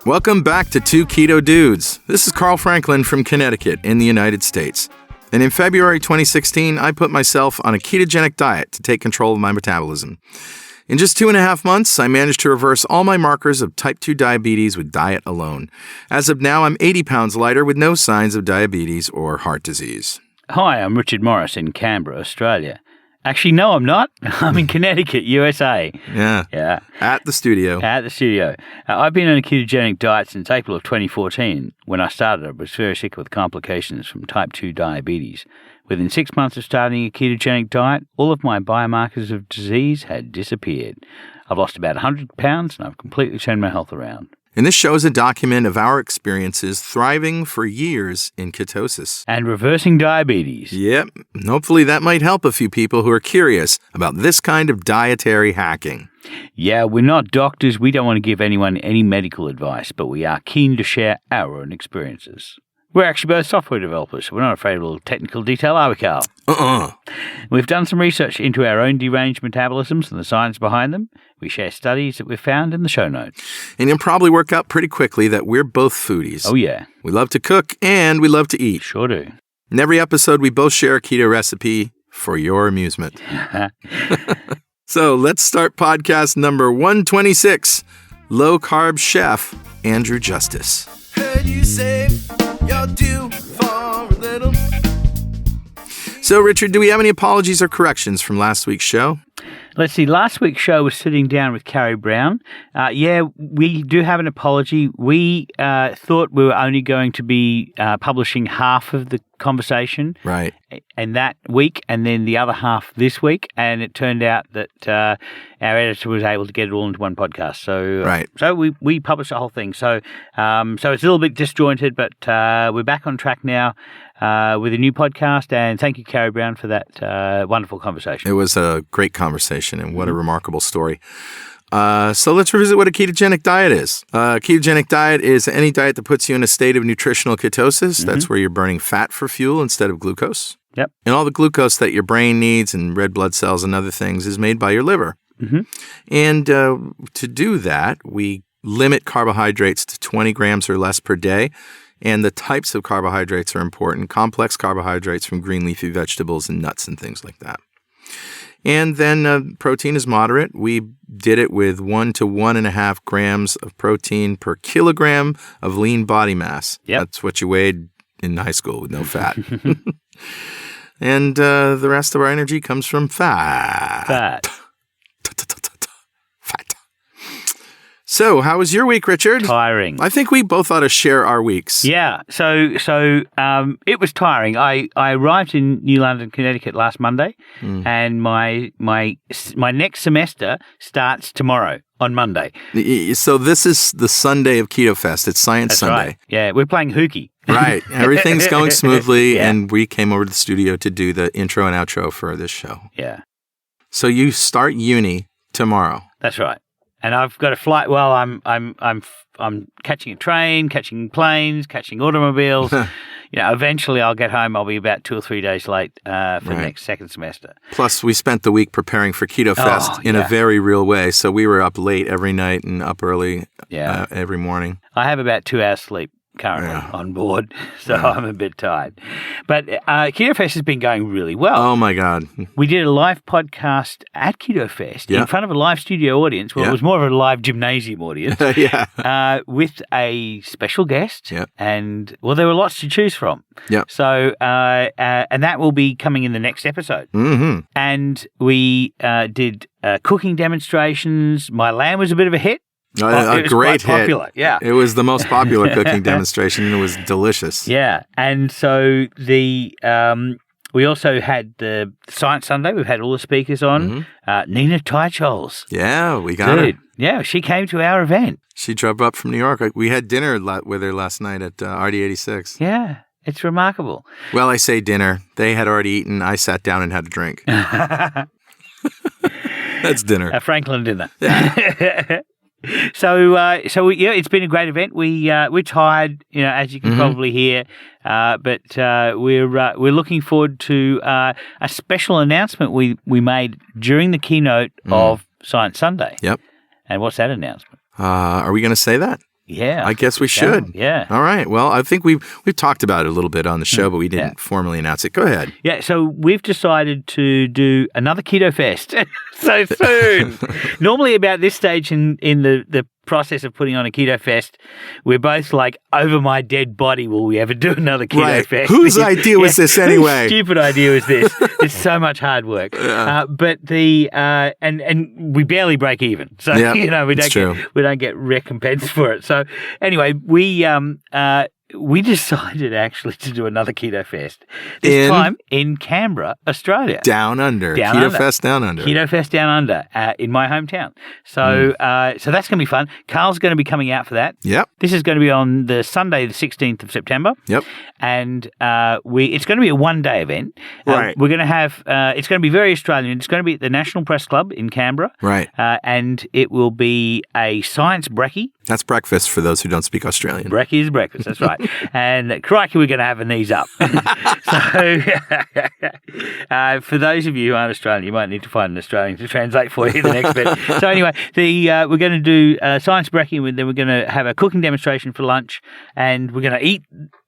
Welcome back to Two Keto Dudes. This is Carl Franklin from Connecticut in the United States. And in February 2016, I put myself on a ketogenic diet to take control of my metabolism. In just 2.5 months, I managed to reverse all my markers of type 2 diabetes with diet alone. As of now, I'm 80 pounds lighter with no signs of diabetes or heart disease. Hi, I'm Richard Morris in Canberra, Australia. Actually, no, I'm not. I'm in Connecticut, USA. Yeah. At the studio. I've been on a ketogenic diet since April of 2014. When I started, I was very sick with complications from type 2 diabetes. Within 6 months of starting a ketogenic diet, all of my biomarkers of disease had disappeared. I've lost about 100 pounds and I've completely turned my health around. And this show is a document of our experiences thriving for years in ketosis. And reversing diabetes. Yep. And hopefully that might help a few people who are curious about this kind of dietary hacking. Yeah, we're not doctors. We don't want to give anyone any medical advice, but we are keen to share our own experiences. We're actually both software developers, so we're not afraid of a little technical detail, are we, Carl? We've done some research into our own deranged metabolisms and the science behind them. We share studies that we've found in the show notes. And you'll probably work out pretty quickly that we're both foodies. Oh, yeah. We love to cook and we love to eat. Sure do. In every episode, we both share a keto recipe for your amusement. So let's start podcast number 126. Low-carb chef Andrew Justice. Heard you say you're due for a little. So, Richard, do we have any apologies or corrections from last week's show? Let's see. Last week's show was sitting down with Carrie Brown. We do have an apology. We thought we were only going to be publishing half of the conversation. Right. And that week, and then the other half this week. And it turned out that our editor was able to get it all into one podcast. So, right. So we published the whole thing. So it's a little bit disjointed, but we're back on track now with a new podcast. And thank you, Carrie Brown, for that wonderful conversation. It was a great conversation, and what a remarkable story. So let's revisit what a ketogenic diet is. A ketogenic diet is any diet that puts you in a state of nutritional ketosis. Mm-hmm. That's where you're burning fat for fuel instead of glucose. Yep. And all the glucose that your brain needs and red blood cells and other things is made by your liver. Mm-hmm. And to do that, we limit carbohydrates to 20 grams or less per day. And the types of carbohydrates are important. Complex carbohydrates from green leafy vegetables and nuts and things like that. And then protein is moderate. We did it with 1 to 1.5 grams of protein per kilogram of lean body mass. Yep. That's what you weighed in high school with no fat. And the rest of our energy comes from fat. Fat. So, how was your week, Richard? Tiring. I think we both ought to share our weeks. Yeah. So it was tiring. I arrived in New London, Connecticut last Monday, and my next semester starts tomorrow on Monday. So this is the Sunday of Keto Fest. It's Science That's Sunday. Right. Yeah, we're playing hooky. Right. Everything's going smoothly, Yeah. and we came over to the studio to do the intro and outro for this show. Yeah. So you start uni tomorrow. That's right. And I've got a flight. Well, I'm catching a train, catching planes, catching automobiles. Eventually I'll get home. I'll be about 2 or 3 days late for the next second semester. Plus, we spent the week preparing for Keto Fest in a very real way. So we were up late every night and up early every morning. I have about 2 hours sleep currently on board, so I'm a bit tired. But Keto Fest has been going really well. Oh, my God. We did a live podcast at Keto Fest in front of a live studio audience. Well, it was more of a live gymnasium audience. With a special guest. And, well, there were lots to choose from. So, and that will be coming in the next episode. Mm-hmm. And we did cooking demonstrations. My lamb was a bit of a hit. A great hit. Popular, yeah. It was the most popular cooking demonstration, and it was delicious. Yeah, and so we also had the Science Sunday. We've had all the speakers on. Nina Teichholz. Yeah, we got her. Yeah, she came to our event. She drove up from New York. We had dinner with her last night at RD86. Yeah, it's remarkable. Well, I say dinner. They had already eaten. I sat down and had a drink. That's dinner. A Franklin dinner. Yeah. So it's been a great event. We're tired, as you can probably hear, but we're looking forward to a special announcement we made during the keynote of Science Sunday. Yep. And what's that announcement? Are we going to say that? Yeah. I guess we should. Yeah. All right. Well, I think we've talked about it a little bit on the show, but we didn't formally announce it. Go ahead. Yeah, so we've decided to do another Keto Fest so soon. Normally about this stage in the process of putting on a Keto Fest, we're both like, over my dead body, will we ever do another Keto Fest? Whose idea was this anyway? Whose stupid idea was this? It's so much hard work. But the and we barely break even. So we don't get recompense for it. So anyway, we decided actually to do another Keto Fest. This time in Canberra, Australia. Down under. Keto Fest Down Under. Keto Fest Down Under in my hometown. So so that's going to be fun. Carl's going to be coming out for that. Yep. This is going to be on the Sunday, the 16th of September. Yep. And it's going to be a one-day event. Right. We're going to have, it's going to be very Australian. It's going to be at the National Press Club in Canberra. Right. And it will be a science brekkie. That's breakfast for those who don't speak Australian. Brekkie is breakfast, that's right. And crikey, we're going to have a knees up. So for those of you who aren't Australian, you might need to find an Australian to translate for you the next bit. So anyway, we're going to do science brekkie, and then we're going to have a cooking demonstration for lunch, and we're going to eat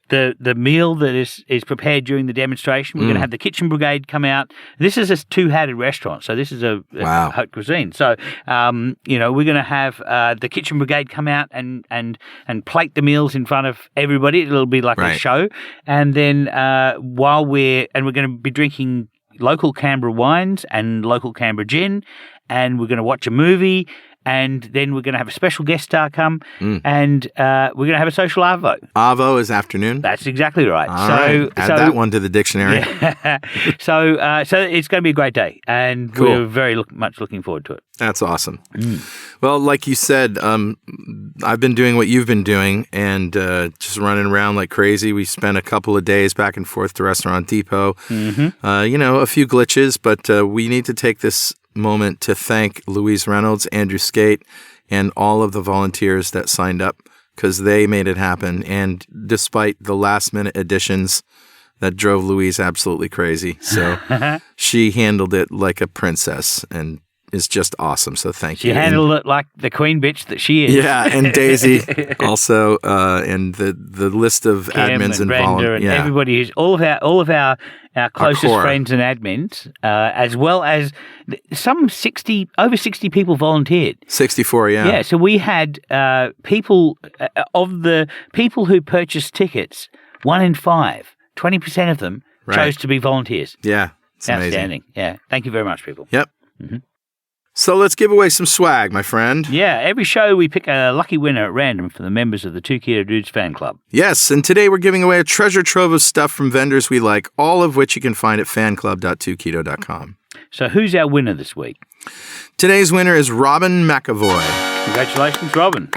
the meal that is prepared during the demonstration. We're going to have the kitchen brigade come out. This is a two-hatted restaurant, so this is a haute cuisine. So, we're going to have the kitchen brigade come out and plate the meals in front of everybody. It'll be like a show. And then we're going to be drinking local Canberra wines and local Canberra gin, and we're going to watch a movie. And then we're going to have a special guest star come, and we're going to have a social arvo. Arvo is afternoon? That's exactly right. All right. Add that one to the dictionary. Yeah. So it's going to be a great day, and we're very much looking forward to it. That's awesome. Well, like you said, I've been doing what you've been doing, and just running around like crazy. We spent a couple of days back and forth to Restaurant Depot. A few glitches, but we need to take this moment to thank Louise Reynolds, Andrew Skate, and all of the volunteers that signed up, because they made it happen. And despite the last-minute additions that drove Louise absolutely crazy, so she handled it like a princess and is just awesome. So thank you. She handled it like the queen bitch that she is. Yeah, and Daisy also, and the list of Kim admins and involved. Brenda and everybody who's all of our closest friends and admins, as well as over 60 people volunteered. 64, yeah. Yeah, so we had people, of the people who purchased tickets, 1 in 5, 20% of them chose to be volunteers. Yeah, it's outstanding. Amazing. Yeah, thank you very much, people. Yep. So let's give away some swag, my friend. Yeah, every show we pick a lucky winner at random from the members of the Two Keto Dudes fan club. Yes, and today we're giving away a treasure trove of stuff from vendors we like, all of which you can find at fanclub.2keto.com. So who's our winner this week? Today's winner is Robin McAvoy. Congratulations, Robin.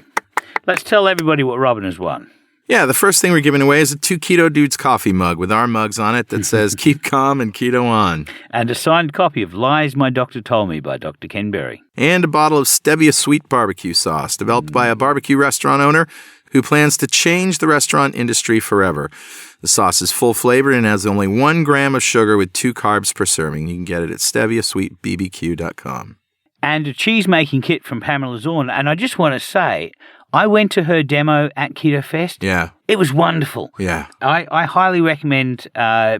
Let's tell everybody what Robin has won. Yeah, the first thing we're giving away is a Two Keto Dudes coffee mug with our mugs on it that says, keep calm and keto on. And a signed copy of Lies My Doctor Told Me by Dr. Ken Berry. And a bottle of Stevia Sweet Barbecue Sauce, developed by a barbecue restaurant owner who plans to change the restaurant industry forever. The sauce is full-flavored and has only 1 gram of sugar with 2 carbs per serving. You can get it at steviasweetbbq.com. And a cheese-making kit from Pamela Zorn. And I just want to say, I went to her demo at Keto Fest. Yeah. It was wonderful. Yeah. I highly recommend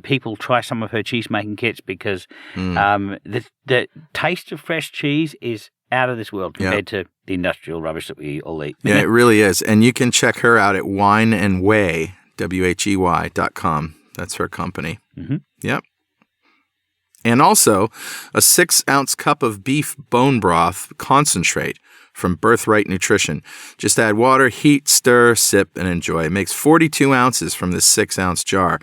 people try some of her cheese-making kits, because the taste of fresh cheese is out of this world compared to the industrial rubbish that we all eat. Yeah, it really is. And you can check her out at wineandwhey, WHEY.com. That's her company. Yep. And also a 6-ounce cup of beef bone broth concentrate from Birthright Nutrition. Just add water, heat, stir, sip, and enjoy. It makes 42 ounces from this 6-ounce jar.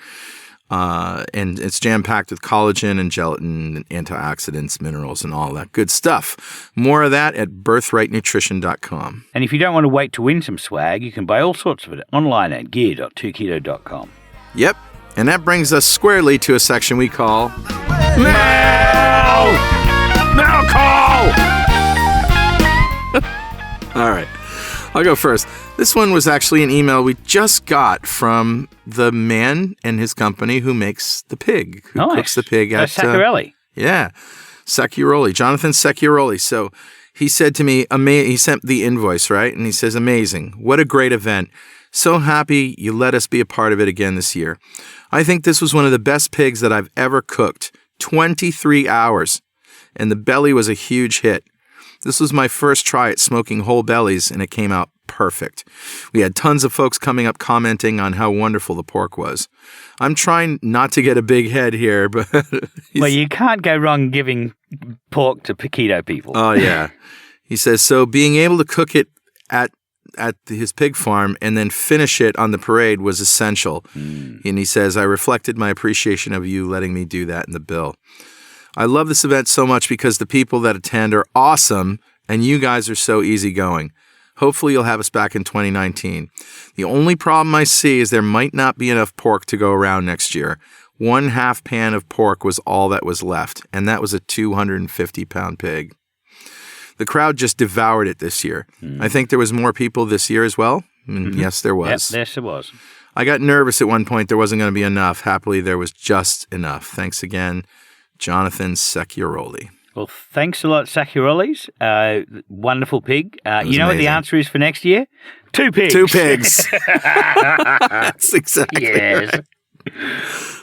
And it's jam-packed with collagen and gelatin and antioxidants, minerals, and all that good stuff. More of that at birthrightnutrition.com. And if you don't want to wait to win some swag, you can buy all sorts of it online at gear.2keto.com. Yep. And that brings us squarely to a section we call Mail! Mail call! All right. I'll go first. This one was actually an email we just got from the man and his company who makes the pig, who cooks the pig at Sacchiarelli. Yeah, Sacchiarelli, Jonathan Sacchiarelli. So He said to me, he sent the invoice, right? And he says, amazing. What a great event. So happy you let us be a part of it again this year. I think this was one of the best pigs that I've ever cooked. 23 hours. And the belly was a huge hit. This was my first try at smoking whole bellies, and it came out perfect. We had tons of folks coming up commenting on how wonderful the pork was. I'm trying not to get a big head here, but... Well, you can't go wrong giving pork to keto people. Oh, yeah. He says, so being able to cook it at his pig farm and then finish it on the parade was essential. And he says, I reflected my appreciation of you letting me do that in the bill. I love this event so much because the people that attend are awesome and you guys are so easygoing. Hopefully you'll have us back in 2019. The only problem I see is there might not be enough pork to go around next year. 1/2 pan of pork was all that was left, and that was a 250-pound pig. The crowd just devoured it this year. I think there was more people this year as well. Yes, there was. Yep, yes, there was. I got nervous at one point there wasn't going to be enough. Happily, there was just enough. Thanks again, Jonathan Secchiaroli. Well, thanks a lot, Secchiarolis. Wonderful pig. You know amazing. what the answer is for next year? 2 pigs. 2 pigs. That's exactly Yes. right.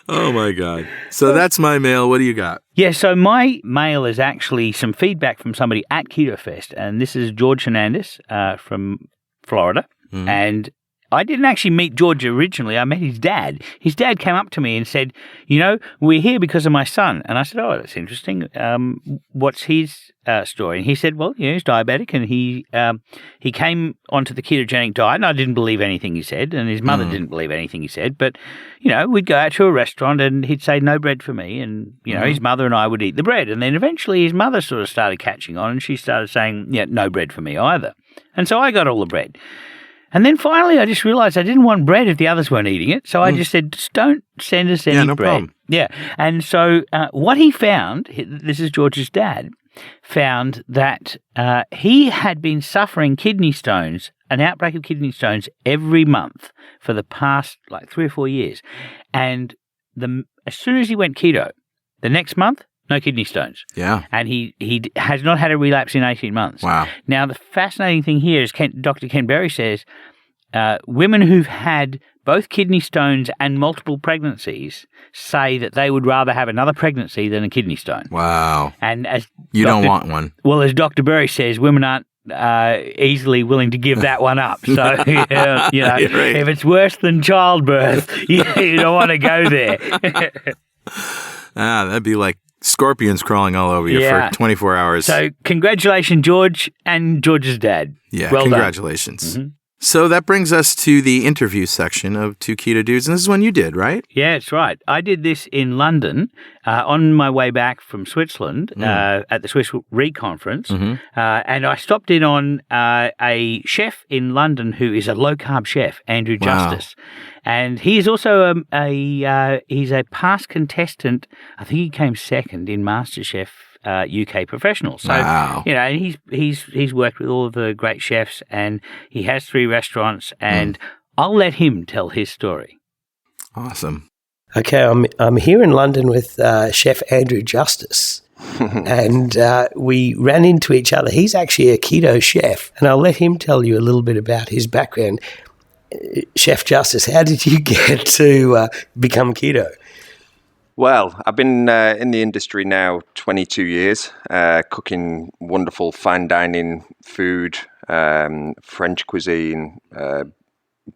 Oh, my God. So that's my mail. What do you got? Yeah, so my mail is actually some feedback from somebody at Keto Fest, and this is George Hernandez from Florida. And I didn't actually meet George originally. I met his dad. His dad came up to me and said, you know, we're here because of my son. And I said, oh, that's interesting. What's his story? And he said, well, you know, he's diabetic and he came onto the ketogenic diet. And I didn't believe anything he said. And his mother didn't believe anything he said. But, you know, we'd go out to a restaurant and he'd say, no bread for me. And, you know, his mother and I would eat the bread. And then eventually his mother sort of started catching on and she started saying, yeah, no bread for me either. And so I got all the bread. And then finally, I just realized I didn't want bread if the others weren't eating it. So I just said, just don't send us any no bread. problem. Yeah. And so what he found, this is George's dad, found that he had been suffering kidney stones, an outbreak of kidney stones every month for the past 3 or 4 years. And as soon as he went keto, the next month, no kidney stones. Yeah. And he has not had a relapse in 18 months. Wow. Now, the fascinating thing here is Dr. Ken Berry says women who've had both kidney stones and multiple pregnancies say that they would rather have another pregnancy than a kidney stone. Wow. And as don't want one. Well, as Dr. Berry says, women aren't easily willing to give that one up. So, you know, right. If it's worse than childbirth, you don't want to go there. That'd be like scorpions crawling all over you for 24 hours. So congratulations, George, and George's dad. Yeah, well congratulations. Done. So that brings us to the interview section of Two Keto Dudes, and this is one you did, right? Yeah, that's right. I did this in London on my way back from Switzerland at the Swiss Re Conference, and I stopped in on a chef in London who is a low-carb chef, Andrew Justice. And he is also he's a past contestant. I think he came second in MasterChef UK Professional. So, you know, and he's worked with all of the great chefs, and he has 3 restaurants. And I'll let him tell his story. Awesome. Okay, I'm here in London with Chef Andrew Justice. And we ran into each other. He's actually a keto chef, and I'll let him tell you a little bit about his background. Chef Justice, how did you get to become keto? Well, I've been in the industry now 22 years, cooking wonderful fine dining food, French cuisine,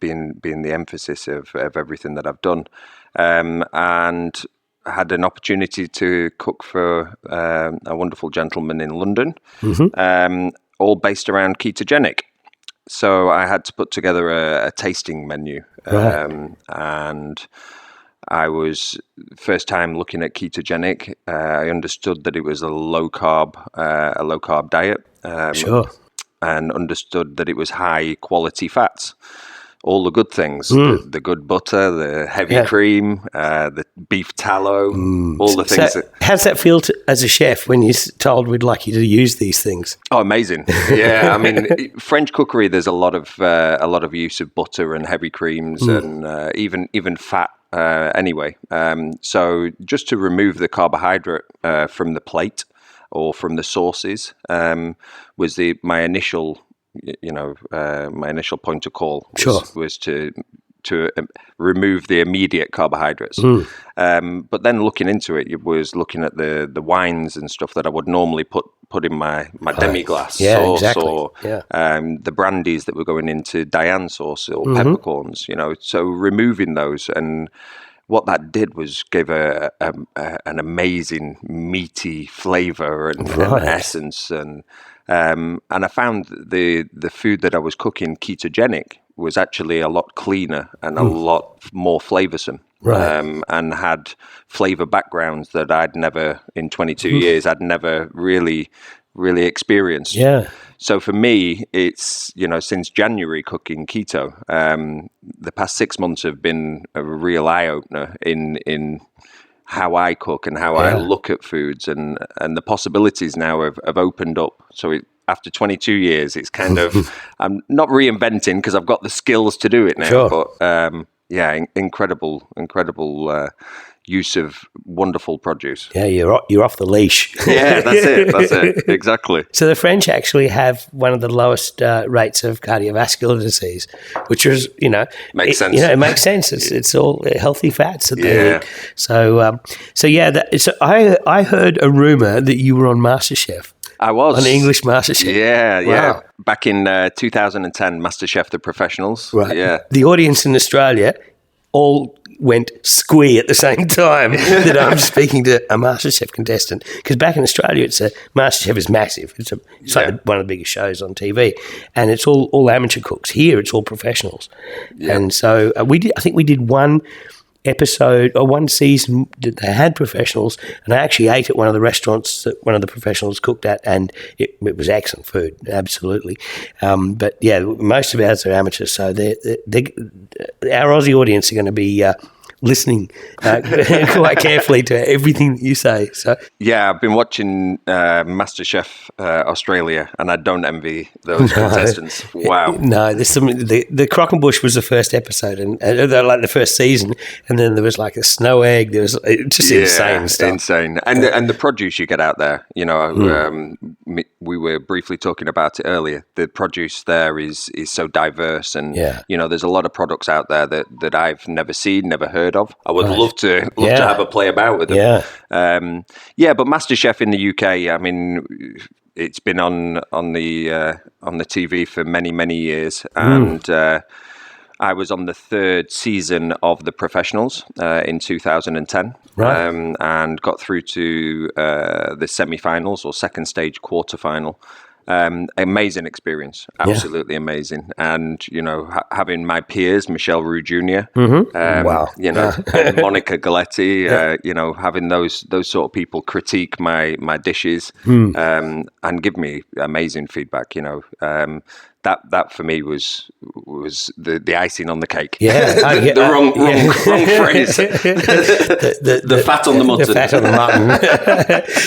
being the emphasis of everything that I've done. And I had an opportunity to cook for a wonderful gentleman in London, all based around ketogenic. So I had to put together a tasting menu, and I was first time looking at ketogenic. I understood that it was a low carb diet, and understood that it was high quality fats, all the good things, the good butter, the heavy cream, the beef tallow, all the things. So how's that feel as a chef when you're told we'd like you to use these things? Oh, amazing! Yeah, I mean, French cookery. There's a lot of use of butter and heavy creams, and even fat. Anyway, so just to remove the carbohydrate from the plate, or from the sources was my initial, my initial point of call. Was to remove the immediate carbohydrates. But then looking into it, it was looking at the wines and stuff that I would normally put in my demi-glace sauce, or the brandies that were going into Diane sauce or peppercorns, so removing those. And what that did was give an amazing meaty flavor and essence. And I found the food that I was cooking, ketogenic, was actually a lot cleaner and a lot more flavoursome, and had flavour backgrounds that I'd never, in 22 years, I'd never really experienced. Yeah. So for me, it's, since January cooking keto, the past 6 months have been a real eye-opener in how I cook and how I look at foods, and the possibilities now have opened up. So after 22 years, it's kind of, I'm not reinventing because I've got the skills to do it now, but incredible use of wonderful produce. Yeah, you're off the leash. Yeah, that's it, exactly. So the French actually have one of the lowest rates of cardiovascular disease, which is, makes sense. It makes sense. It's all healthy fats that they eat. So I heard a rumor that you were on MasterChef. I was. On English MasterChef. Yeah. Wow. Back in 2010, MasterChef The Professionals. Right. Yeah. The audience in Australia all went squee at the same time that I'm speaking to a MasterChef contestant. Because back in Australia, MasterChef is massive. It's like one of the biggest shows on TV, and it's all amateur cooks. Here, it's all professionals. Yeah. And so I think we did one episode or one season that they had professionals, and I actually ate at one of the restaurants that one of the professionals cooked at, and it was excellent food, absolutely. But yeah, most of ours are amateurs, so our Aussie audience are going to be listening quite carefully to everything that you say. So yeah, I've been watching MasterChef Australia, and I don't envy those contestants. Wow. No, there's the Croquembouche was the first episode, and like the first season, and then there was like a snow egg. There was just insane stuff. Insane, and the produce you get out there. We were briefly talking about it earlier. The produce there is so diverse, and there's a lot of products out there that I've never seen, never heard of. I would love to have a play about with them. But MasterChef in the UK, I mean, it's been on the TV for many years, and I was on the third season of The Professionals in 2010, and got through to the semi-finals or second stage quarterfinal. Amazing experience, absolutely amazing. And having my peers, Michelle Roux Jr., and Monica Galetti, having those sort of people critique my dishes and give me amazing feedback. That for me was the icing on the cake. Yeah, the wrong phrase. the fat on the mutton. The fat on the mutton.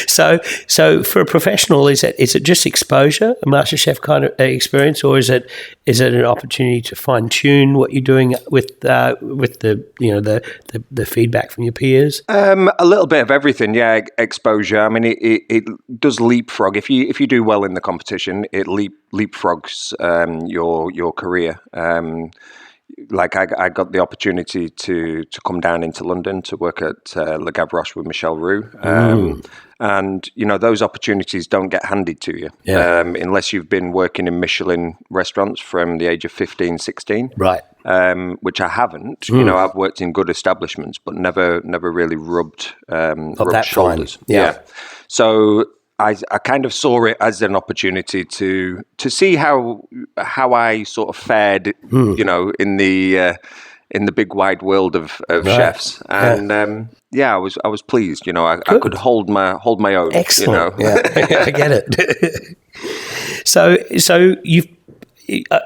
So for a professional, is it just exposure, a MasterChef kind of experience, or is it an opportunity to fine tune what you're doing with the feedback from your peers? A little bit of everything. Yeah, exposure. I mean, it does leapfrog if you do well in the competition. It leapfrogs your career. Like I got the opportunity to come down into London to work at Le Gavroche with Michelle Roux. And, those opportunities don't get handed to you unless you've been working in Michelin restaurants from the age of 15, 16. Right. Which I haven't. I've worked in good establishments, but never really rubbed shoulders. Yeah. So I kind of saw it as an opportunity to see how I sort of fared, in the big wide world of chefs, and I was pleased. I could hold my own. Excellent. Yeah, I get it. So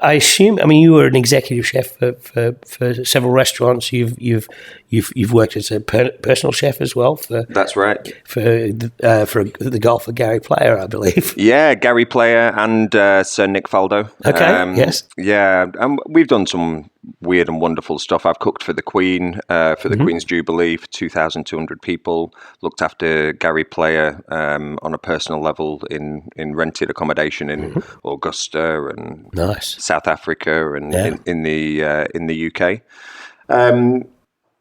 I assume. I mean, you were an executive chef for several restaurants. You've worked as a personal chef as well. That's right. For the golfer Gary Player, I believe. Yeah, Gary Player and Sir Nick Faldo. Okay. Yes. Yeah, and we've done some weird and wonderful stuff. I've cooked for the Queen, for the Queen's Jubilee, for 2,200 people. Looked after Gary Player on a personal level in rented accommodation in Augusta and South Africa and in the UK.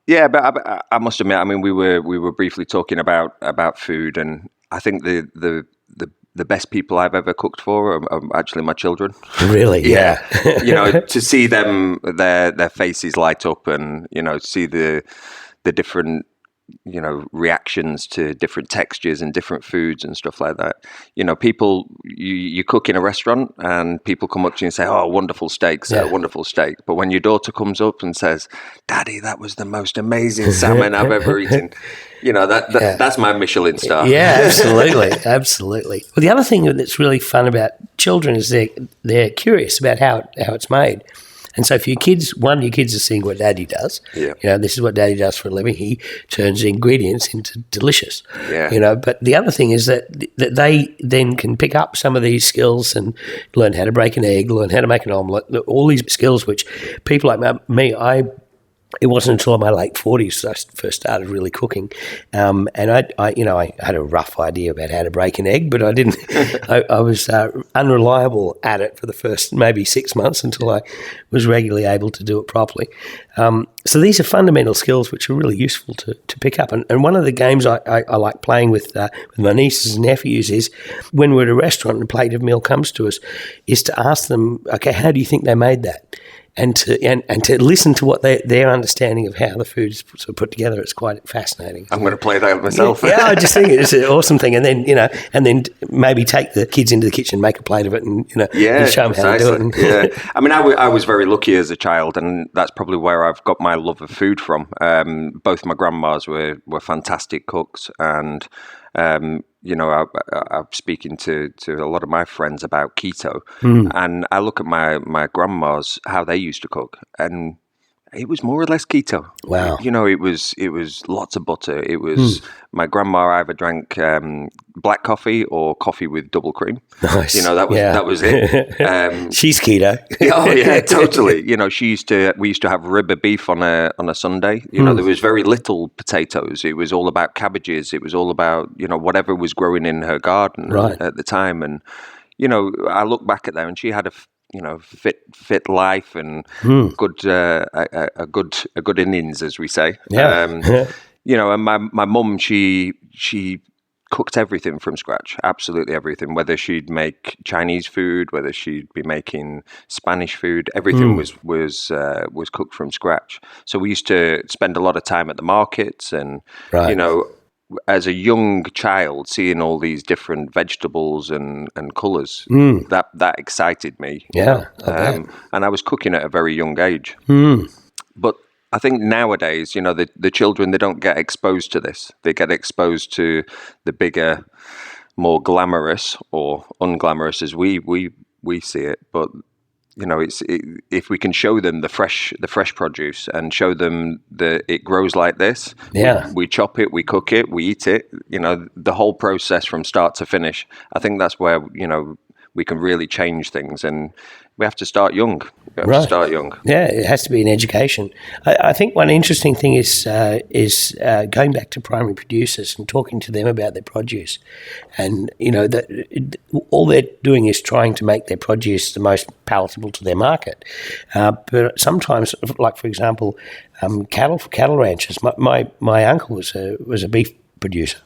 Yeah, but I must admit, I mean, we were briefly talking about food, and I think the best people I've ever cooked for are actually my children. Really? Yeah. To see them, their faces light up, and see the different reactions to different textures and different foods and stuff like that. People, you cook in a restaurant and people come up to you and say, "Oh, wonderful steak, sir, wonderful steak." But when your daughter comes up and says, "Daddy, that was the most amazing salmon I've ever eaten," that's my Michelin star. Yeah, absolutely, absolutely. Well, the other thing that's really fun about children is they're curious about how it's made. And so for your kids are seeing what Daddy does. Yeah. This is what Daddy does for a living. He turns ingredients into delicious. Yeah. But the other thing is that they then can pick up some of these skills and learn how to break an egg, learn how to make an omelette, all these skills which people like me, it wasn't until my late 40s that I first started really cooking, and I had a rough idea about how to break an egg, but I didn't. I was unreliable at it for the first maybe 6 months until I was regularly able to do it properly. So these are fundamental skills which are really useful to pick up. And one of the games I like playing with my nieces and nephews is when we're at a restaurant and a plate of meal comes to us, is to ask them, okay, how do you think they made that? And to listen to what their understanding of how the food is sort of put together. It's quite fascinating. I'm going to play that myself. Yeah, I just think it's an awesome thing. And then maybe take the kids into the kitchen, make a plate of it, and and show them how to do it. Yeah, I mean, I was very lucky as a child, and that's probably where I've got my love of food from. Both my grandmas were fantastic cooks, and I'm speaking to a lot of my friends about keto, and I look at my grandmas, how they used to cook, and it was more or less keto. Wow. It was lots of butter. It was my grandma either drank black coffee or coffee with double cream. Nice. That was it. She's keto. Oh yeah, totally. We used to have rib of beef on a Sunday. There was very little potatoes. It was all about cabbages. It was all about whatever was growing in her garden at the time. And I look back at that, and she had a fit life and good a good innings, as we say. Yeah. And my mum, she cooked everything from scratch, absolutely everything. Whether she'd make Chinese food, whether she'd be making Spanish food, everything was cooked from scratch. So we used to spend a lot of time at the markets, and as a young child, seeing all these different vegetables and colours, that excited me. Yeah, and I was cooking at a very young age. But I think nowadays, the children, they don't get exposed to this. They get exposed to the bigger, more glamorous or unglamorous, as we see it. But if we can show them the fresh produce and show them that it grows like this, we chop it, we cook it, we eat it. The whole process from start to finish. I think that's where we can really change things, and we have to start young. Yeah, it has to be an education. I think one interesting thing is going back to primary producers and talking to them about their produce, and that all they're doing is trying to make their produce the most palatable to their market. But sometimes, like for example, cattle ranchers. My uncle was a beef producer.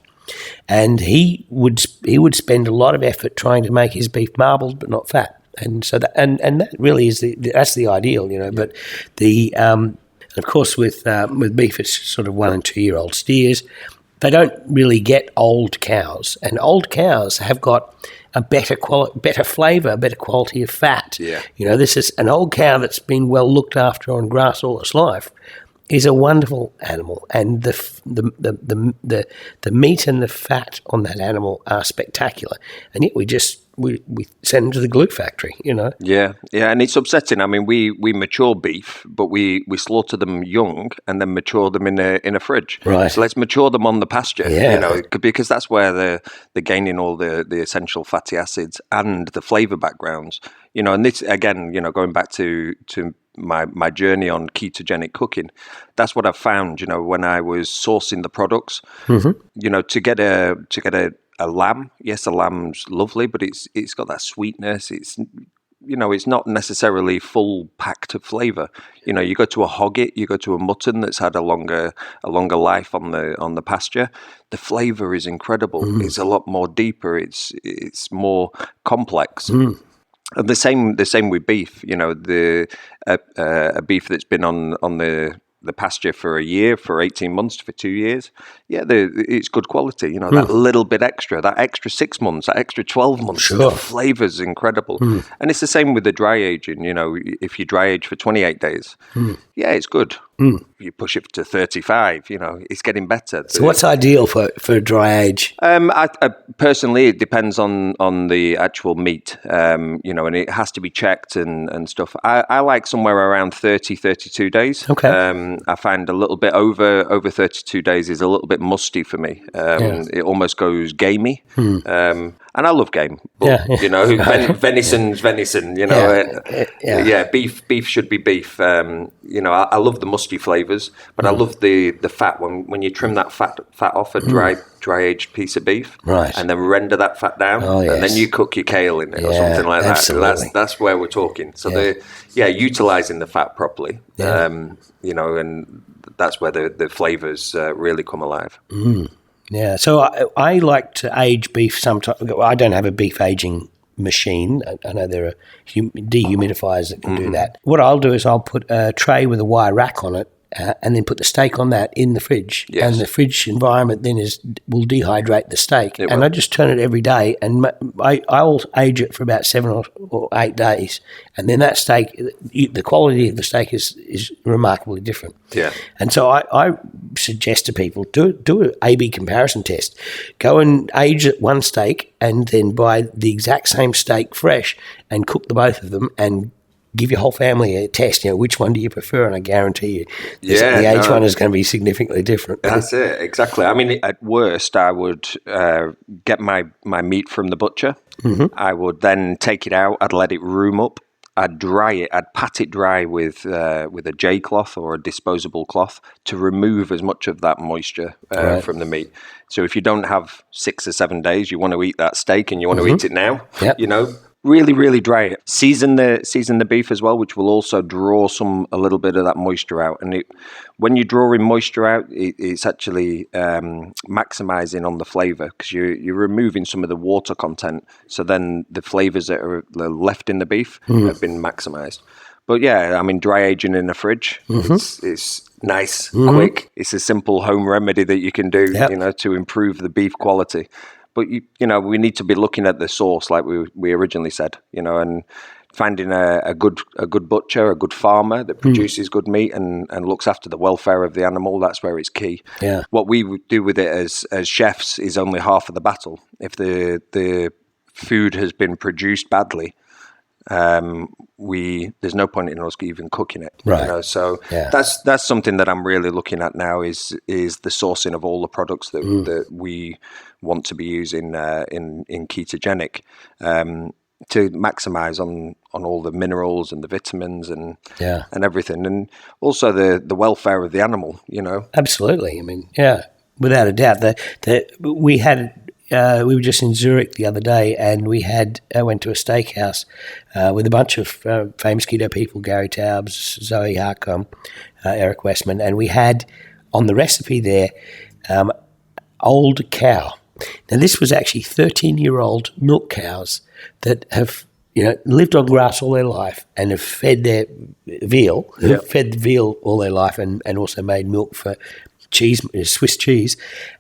And he would spend a lot of effort trying to make his beef marbled but not fat. And so that really is that's the ideal, But of course with beef, it's sort of 1 and 2 year old steers. They don't really get old cows, and old cows have got a better flavour, better quality of fat. Yeah. This is an old cow that's been well looked after on grass all its life. Is a wonderful animal, and the meat and the fat on that animal are spectacular. And yet we send them to the glue factory, Yeah, and it's upsetting. I mean, we mature beef, but we slaughter them young and then mature them in a fridge. Right. So let's mature them on the pasture, because that's where they're gaining all the essential fatty acids and the flavour backgrounds. And this again, going back to my journey on ketogenic cooking, that's what I've found. When I was sourcing the products, to get a lamb, yes, a lamb's lovely, but it's got that sweetness. It's not necessarily full packed of flavour. You go to a hogget, you go to a mutton that's had a longer life on the pasture. The flavour is incredible. It's a lot more deeper. It's more complex. And the same with beef. A beef that's been on the pasture for a year, for 18 months, for 2 years. Yeah, it's good quality. That little bit extra, that extra 6 months, that extra 12 months, Sure. the flavour's incredible. And it's the same with the dry aging. If you dry age for 28 days, yeah, it's good. You push it to 35, it's getting better. So what's ideal for dry age? I personally, it depends on the actual meat, and it has to be checked and stuff. I like somewhere around 30, 32 days. Okay. I find a little bit over 32 days is a little bit musty for me. It almost goes gamey. And I love game, but, venison's venison, beef should be beef. I love the musty flavours, but I love the fat when you trim that fat off a dry aged piece of beef, right, and then render that fat down, and then you cook your kale in it or something like that. Absolutely. That's where we're talking. So utilising the fat properly, and that's where the flavours really come alive. Yeah, so I like to age beef sometimes. I don't have a beef aging machine. I know there are dehumidifiers that can do that. What I'll do is I'll put a tray with a wire rack on it and then put the steak on that in the fridge. Yes. And the fridge environment then will dehydrate the steak. It And will. I just turn it every day, and I'll age it for about 7 or 8 days. And then that steak, the quality of the steak is remarkably different. Yeah. And so I suggest to people, do an A/B comparison test. Go and age it one steak and then buy the exact same steak fresh and cook the both of them and give your whole family a test. Which one do you prefer? And I guarantee you, the age one is going to be significantly different. That's it, exactly. I mean, at worst, I would get my meat from the butcher. I would then take it out. I'd let it room up. I'd dry it. I'd pat it dry with a J cloth or a disposable cloth to remove as much of that moisture from the meat. So if you don't have 6 or 7 days, you want to eat that steak and you want to eat it now. Yep. Really, really dry it. Season the beef as well, which will also draw a little bit of that moisture out. And when you're drawing moisture out, it's actually maximising on the flavour because you're removing some of the water content. So then the flavours that are left in the beef have been maximised. But yeah, I mean, dry aging in the fridge, it's nice, quick. It's a simple home remedy that you can do, to improve the beef quality. But we need to be looking at the source, like we originally said, and finding a good butcher, a good farmer that produces good meat and looks after the welfare of the animal. That's where it's key. Yeah. What we would do with it as chefs is only half of the battle. If the food has been produced badly, there's no point in us even cooking it. Right. So that's something that I'm really looking at now is the sourcing of all the products that we want to be using in ketogenic to maximize on all the minerals and the vitamins and everything, and also the welfare of the animal. Absolutely. I mean, without a doubt. We were just in Zurich the other day, and I went to a steakhouse with a bunch of famous keto people, Gary Taubes, Zoe Harcom, Eric Westman, and we had on the recipe there old cow. Now, this was actually 13-year-old milk cows that have lived on grass all their life and have fed their veal, fed the veal all their life and also made milk for cheese, Swiss cheese.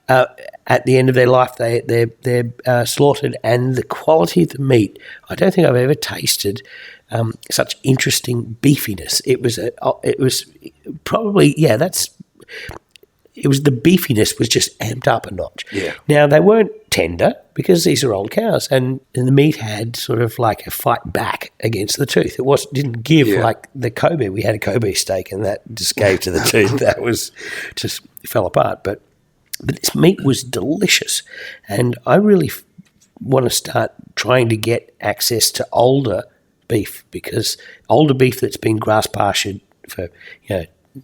At the end of their life, they're slaughtered, and the quality of the meat, I don't think I've ever tasted such interesting beefiness. It was probably the beefiness was just amped up a notch. Yeah. Now, they weren't tender because these are old cows, and the meat had sort of like a fight back against the tooth. It didn't give like the Kobe. We had a Kobe steak, and that just gave to the tooth. That was just fell apart. But this meat was delicious, and I really want to start trying to get access to older beef, because older beef that's been grass pastured for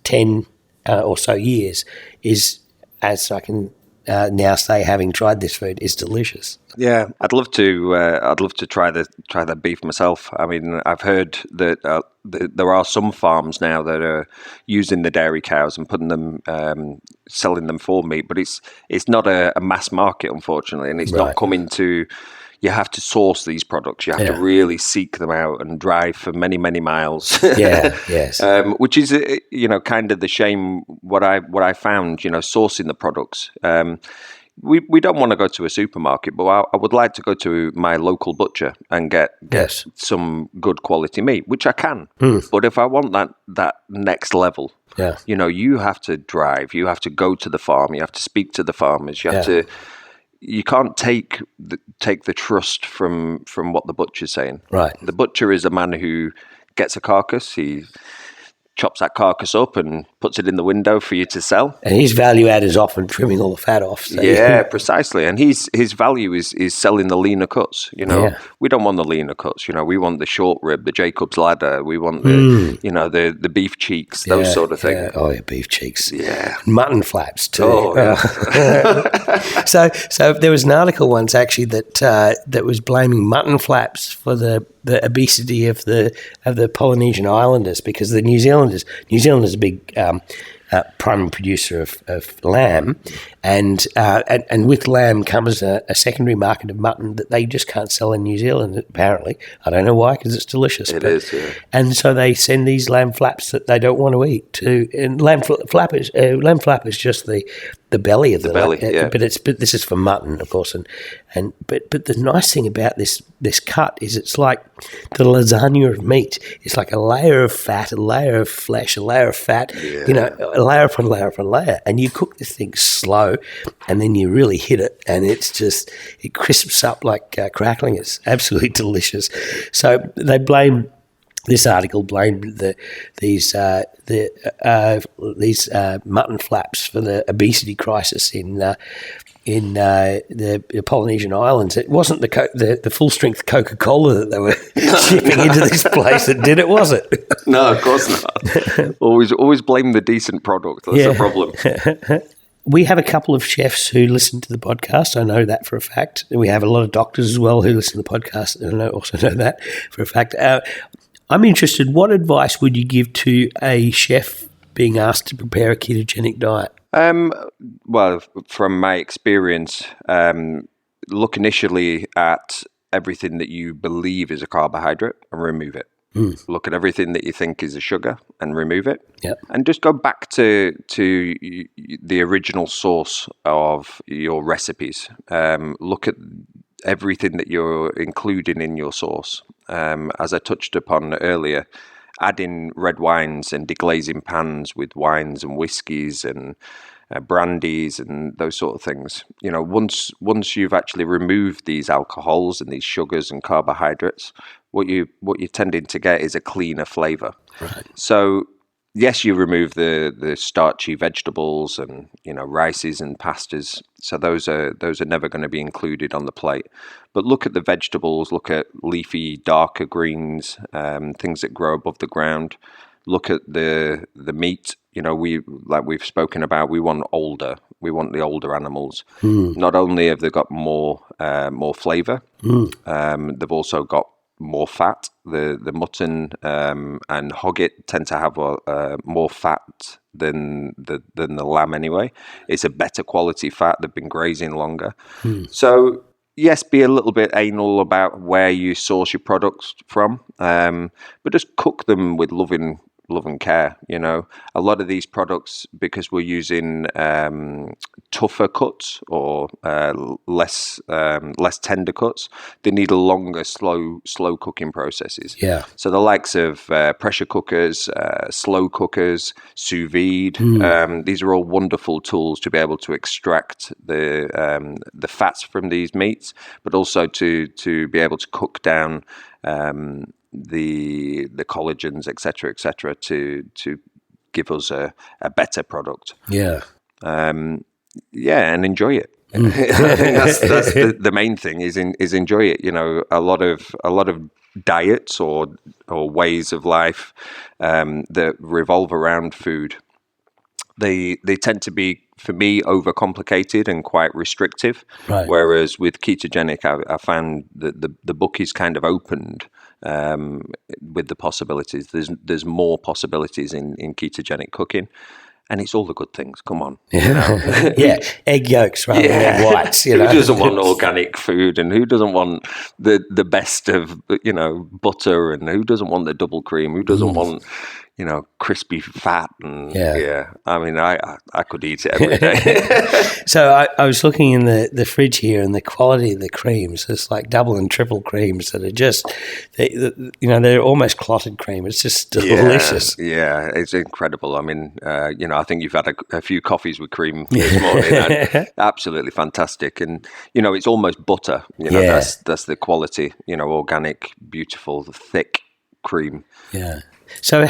10 or so years is, as I can now say, having tried this food, is delicious. Yeah, I'd love to try the beef myself. I mean, I've heard that there are some farms now that are using the dairy cows and putting them, selling them for meat, but it's not a mass market, unfortunately, and it's not coming to. You have to source these products. You have to really seek them out and drive for many, many miles. Yes. Which is, kind of the shame. What I found, sourcing the products. We don't want to go to a supermarket, but I would like to go to my local butcher and get some good quality meat, which I can. But if I want that next level, you have to drive. You have to go to the farm. You have to speak to the farmers. You have to. You can't take the trust from what the butcher's saying. Right. The butcher is a man who gets a carcass. He chops that carcass up and puts it in the window for you to sell. And his value add is often trimming all the fat off. So Precisely. And his value is selling the leaner cuts. We don't want the leaner cuts. We want the short rib, the Jacob's ladder. We want the beef cheeks, those sort of things. Oh, yeah, beef cheeks. Yeah. Mutton flaps too. Oh, yeah. So there was an article once actually that was blaming mutton flaps for the obesity of the Polynesian Islanders, because the New Zealand is a big primary producer of lamb, and with lamb comes a secondary market of mutton that they just can't sell in New Zealand, apparently. I don't know why, because it's delicious. It is, yeah. And so they send these lamb flaps that they don't want to eat and lamb flap is just the belly of the belly, lamb. But this is for mutton, of course, but the nice thing about this cut is it's like the lasagna of meat. It's like a layer of fat, a layer of flesh, a layer of fat, a layer upon layer upon layer, and you cook this thing slow, and then you really hit it, and it crisps up like crackling. It's absolutely delicious. So this article blamed these mutton flaps for the obesity crisis in the Polynesian Islands. It wasn't the full strength Coca-Cola that they were shipping into this place that did it, was it? No, of course not. Always blame the decent product. That's the problem. We have a couple of chefs who listen to the podcast. I know that for a fact. We have a lot of doctors as well who listen to the podcast, and I also know that for a fact. I'm interested, what advice would you give to a chef being asked to prepare a ketogenic diet? Well, from my experience, look initially at everything that you believe is a carbohydrate and remove it. Look at everything that you think is a sugar and remove it. Yep. And just go back to the original source of your recipes. Look at everything that you're including in your sauce. As I touched upon earlier, adding red wines and deglazing pans with wines and whiskies and brandies and those sort of things. Once you've actually removed these alcohols and these sugars and carbohydrates, what you're tending to get is a cleaner flavor. Right. So yes, you remove the starchy vegetables and rices and pastas. So those are never going to be included on the plate. But look at the vegetables. Look at leafy, darker greens, things that grow above the ground. Look at the meat. We've spoken about. We want the older animals. Not only have they got more flavor, they've also got more fat. The mutton and hogget tend to have more fat than the lamb anyway. It's a better quality fat. They've been grazing longer. So yes, be a little bit anal about where you source your products from, but just cook them with love and care. A lot of these products, because we're using tougher cuts or less tender cuts, they need a longer slow cooking processes. Yeah. So the likes of pressure cookers, slow cookers, sous vide, these are all wonderful tools to be able to extract the fats from these meats, but also to be able to cook down the collagens, etc., to give us a better product. Yeah. And enjoy it. I think that's the main thing is enjoy it. You know, a lot of diets or ways of life that revolve around food. They tend to be, for me, overcomplicated and quite restrictive. Right. Whereas with ketogenic, I found that the book is kind of opened with the possibilities. There's more possibilities in ketogenic cooking. And it's all the good things. Come on. Yeah, egg yolks rather than egg whites. You know? Who doesn't want organic food, and who doesn't want the best of, butter, and who doesn't want the double cream? Who doesn't want, crispy fat? And I mean, I could eat it every day. So I was looking in the fridge here, and the quality of the creams, it's like double and triple creams that are just, they're almost clotted cream. It's just delicious. Yeah, it's incredible. I mean, I think you've had a few coffees with cream this morning. And absolutely fantastic. And, it's almost butter. That's the quality, organic, beautiful, thick cream. Yeah. So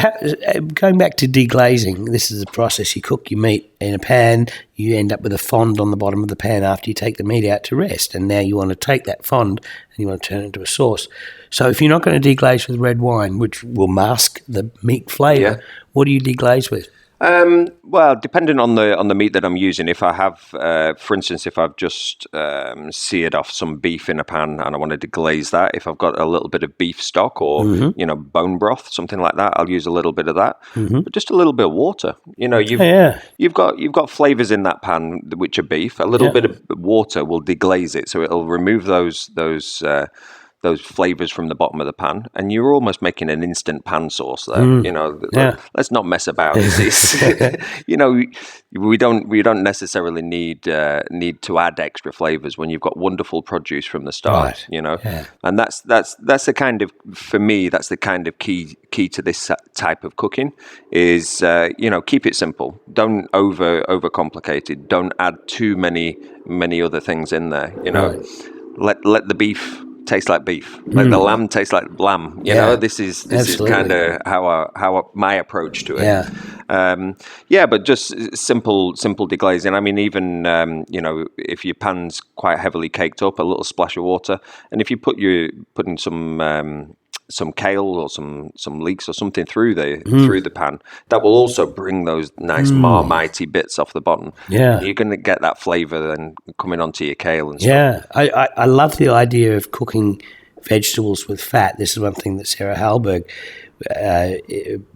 going back to deglazing, this is the process. You cook your meat in a pan, you end up with a fond on the bottom of the pan after you take the meat out to rest, and now you want to take that fond and you want to turn it into a sauce. So if you're not going to deglaze with red wine, which will mask the meat flavour, what do you deglaze with? Well, depending on the meat that I'm using, if I have, for instance, if I've just seared off some beef in a pan and I want to deglaze that, if I've got a little bit of beef stock or bone broth, something like that, I'll use a little bit of that, but just a little bit of water. You've got flavors in that pan which are beef. A little bit of water will deglaze it, so it'll remove those flavors from the bottom of the pan, and you're almost making an instant pan sauce there. Let's not mess about. We don't necessarily need to add extra flavors when you've got wonderful produce from the start. Right. And that's the kind of, for me, that's the kind of key to this type of cooking is keep it simple. Don't overcomplicate it. Don't add too many other things in there. Let the beef taste like beef, like the lamb tastes like lamb. This is kind of how my approach to it. But just simple deglazing. I mean, even if your pan's quite heavily caked up, a little splash of water, and if you putting some kale or some leeks or something through the pan, that will also bring those nice marmitey bits off the bottom. You're going to get that flavour then coming onto your kale and stuff. I love the idea of cooking vegetables with fat. This is one thing that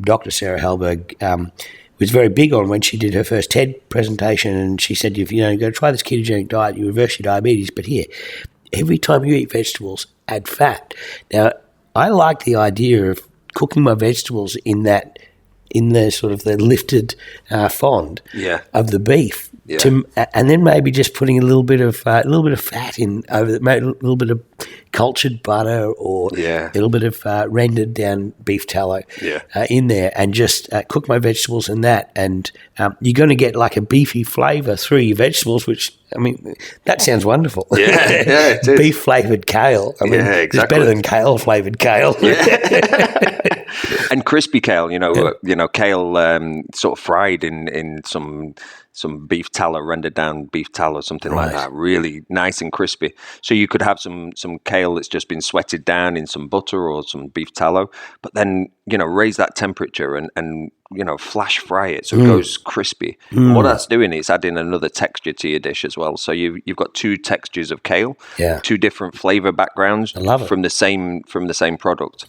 Dr. Sarah Hallberg was very big on when she did her first TED presentation, and she said, you've got to try this ketogenic diet, you reverse your diabetes, but here, every time you eat vegetables, add fat. Now, I like the idea of cooking my vegetables in the sort of the lifted fond of the beef, and then maybe just putting a little bit of fat in over it, maybe a little bit of cultured butter or a little bit of rendered down beef tallow in there, and just cook my vegetables in that, and you're going to get like a beefy flavour through your vegetables, which, I mean, that sounds wonderful. It is. Beef flavoured kale. I mean, exactly. It's better than kale flavoured kale. And crispy kale, kale sort of fried in some beef tallow, rendered down beef tallow, something like that, really nice and crispy. So you could have some kale that's just been sweated down in some butter or some beef tallow, but then, raise that temperature and flash fry it so it goes crispy. And what that's doing is adding another texture to your dish as well. So you've got two textures of kale, two different flavor backgrounds from the same product.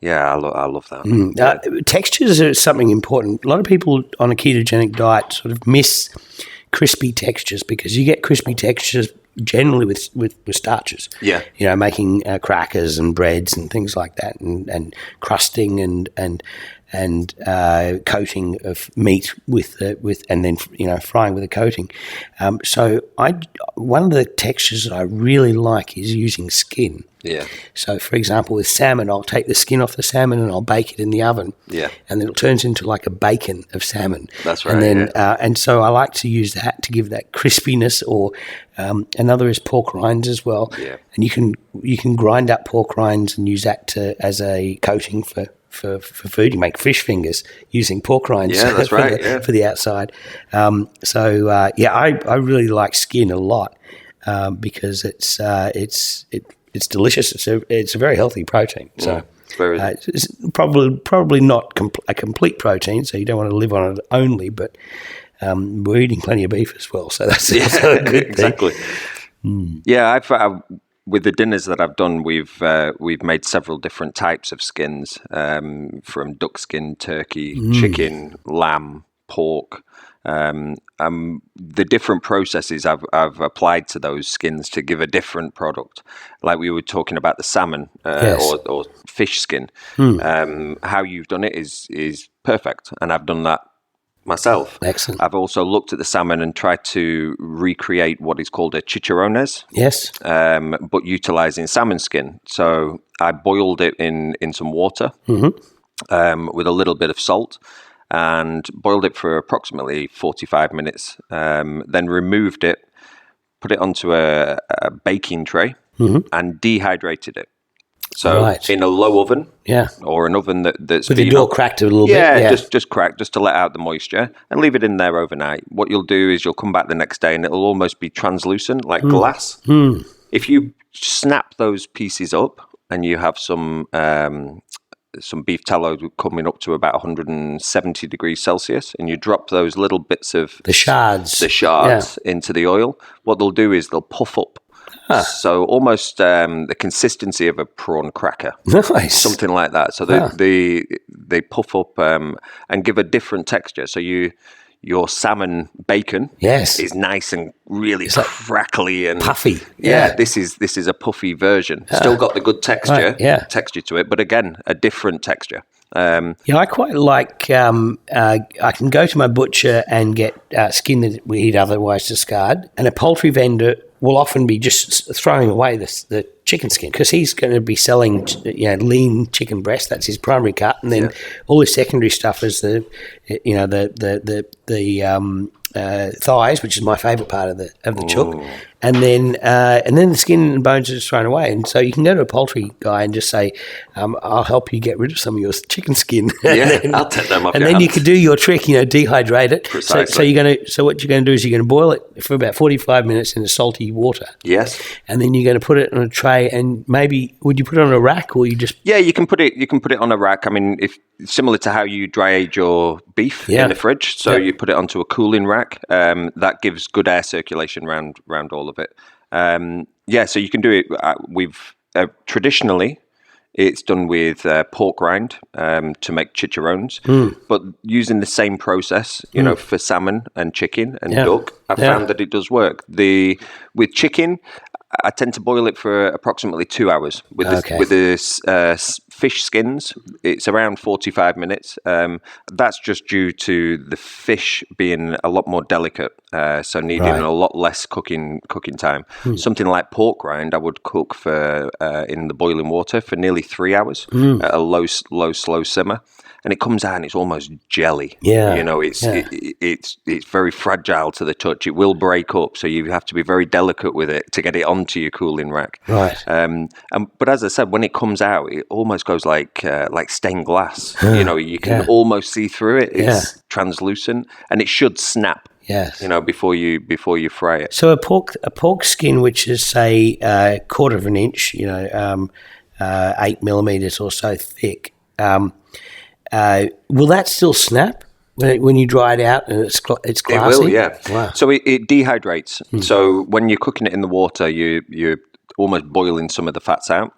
Yeah, I love that. Textures are something important. A lot of people on a ketogenic diet sort of miss crispy textures, because you get crispy textures generally with starches. Making crackers and breads and things like that, and crusting and coating of meat with and then frying with a coating. So one of the textures that I really like is using skin. So, for example, with salmon, I'll take the skin off the salmon and I'll bake it in the oven. And then it turns into like a bacon of salmon. That's right. And then and so I like to use that to give that crispiness. Or another is pork rinds as well. And you can grind up pork rinds and use that as a coating for food. You make fish fingers using pork rinds. Yeah, that's right. For the outside. I really like skin a lot because it's delicious. It's a very healthy protein. So. It's probably not a complete protein, so you don't want to live on it only, but we're eating plenty of beef as well, so that's also a good exactly. thing. Yeah, I've with the dinners that I've done, we've made several different types of skins, from duck skin, turkey, chicken, lamb, pork. The different processes I've applied to those skins to give a different product. Like we were talking about the salmon or fish skin. How you've done it is perfect, and I've done that myself. Excellent. I've also looked at the salmon and tried to recreate what is called a chicharrones. Yes. But utilizing salmon skin. So I boiled it in some water with a little bit of salt, and boiled it for approximately 45 minutes, then removed it, put it onto a baking tray, and dehydrated it. So in a low oven, or an oven that's with the door cracked a little bit. Yeah, just cracked, just to let out the moisture, and leave it in there overnight. What you'll do is you'll come back the next day, and it'll almost be translucent, like glass. If you snap those pieces up, and you have some beef tallow coming up to about 170 degrees Celsius, and you drop those little bits of the shards into the oil, what they'll do is they'll puff up. So almost the consistency of a prawn cracker. Nice. Something like that. So they puff up and give a different texture. So your salmon bacon is nice and really crackly and puffy. Yeah, this is a puffy version. Still got the good texture to it, but again, a different texture. I quite like. I can go to my butcher and get skin that we eat otherwise discard, and a poultry vendor will often be just throwing away the chicken skin because he's going to be selling lean chicken breast. That's his primary cut, and then all his secondary stuff is the thighs, which is my favourite part of the chook, and then the skin and bones are just thrown away. And so you can go to a poultry guy and just say, "I'll help you get rid of some of your chicken skin." I'll take them off. And then you can do your trick, dehydrate it. Precisely. So what you're going to do is you're going to boil it for about 45 minutes in the salty water. Yes. And then you're going to put it on a tray, and maybe would you put it on a rack or you just? Yeah, you can put it on a rack. I mean, if similar to how you dry age your beef in the fridge, so you put it onto a cooling rack. That gives good air circulation around all of it. So you can do it. We've traditionally it's done with pork rind to make chicharrones, but using the same process, for salmon and chicken and duck, I found that it does work. With chicken, I tend to boil it for approximately 2 hours. With the fish skins, it's around 45 minutes. That's just due to the fish being a lot more delicate, so needing a lot less cooking time. Something like pork rind, I would cook for in the boiling water for nearly 3 hours at a low, slow simmer. And it comes out and it's almost jelly. Yeah. It's very fragile to the touch. It will break up, so you have to be very delicate with it to get it onto your cooling rack. Right. But as I said, when it comes out, it almost goes like stained glass. You can almost see through it. It's translucent, and it should snap. Yes. Before you fry it. So a pork skin, which is say a quarter of an inch, 8 millimeters or so thick. Will that still snap when you dry it out and it's glassy? It will, yeah. Wow. So it dehydrates. So when you're cooking it in the water, you're almost boiling some of the fats out.